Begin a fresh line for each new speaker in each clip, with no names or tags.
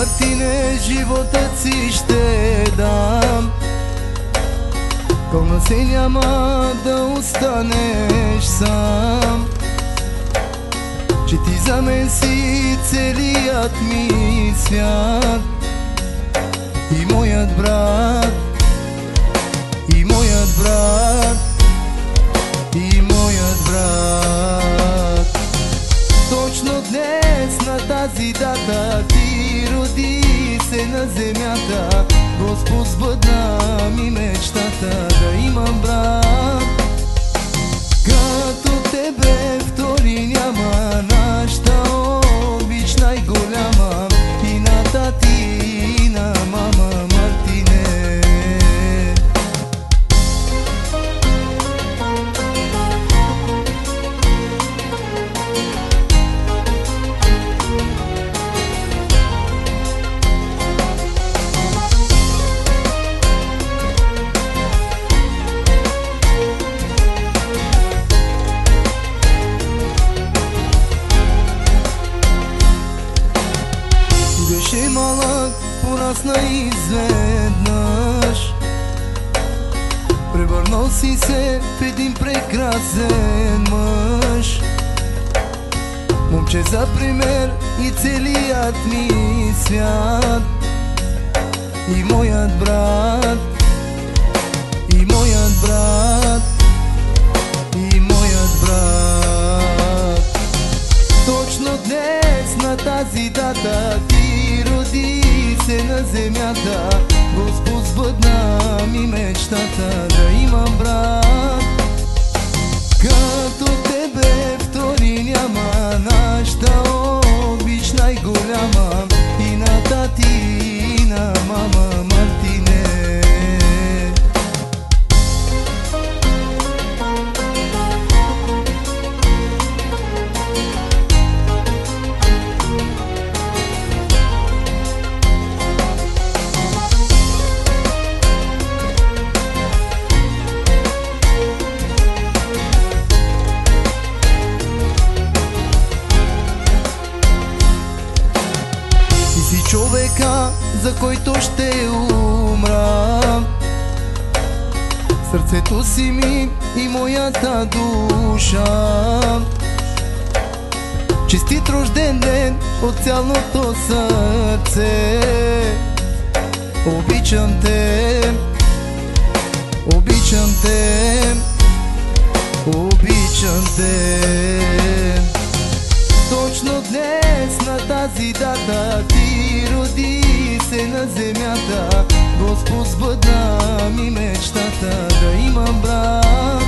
Мартине, живота си ще дам. Кълна се няма да останеш сам, че ти за мен си целият ми свят. И моят брат, и моят брат, и моят брат. Точно днес на тази дата ти роди се на земята. Господ сбъдна ми мечтата да имам брат като тебе, втори няма. Нашата обич най-голяма и на тати, и на мама Мартине. Беше малък, порасна изведнъж, превърнал си се в един прекрасен мъж. Момче за пример и целият ми свят. И моят брат, и моят брат, и моят брат. Точно днес на тази дата ти роди се на земята. Господ сбъдна ми мечтата да имам брат като тебе, втори няма. Нашата обич най-голяма и на тати, и на мама Мартине. Човека, за който ще умра, сърцето си ми и моята душа. Честит рожден ден от цялото сърце. Обичам те, обичам те, обичам те. Точно днес на тази дата ти роди се на земята. Господ сбъдна ми мечтата да имам брат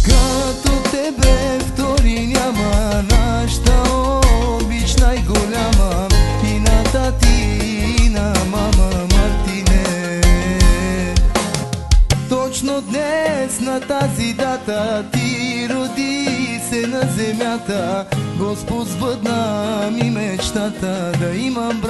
като тебе, втори няма. Нашата обич най-голяма и на тати, и на мама Мартине. Точно днес на тази дата ти роди се на земята. Господ сбъдна ми мечтата да имам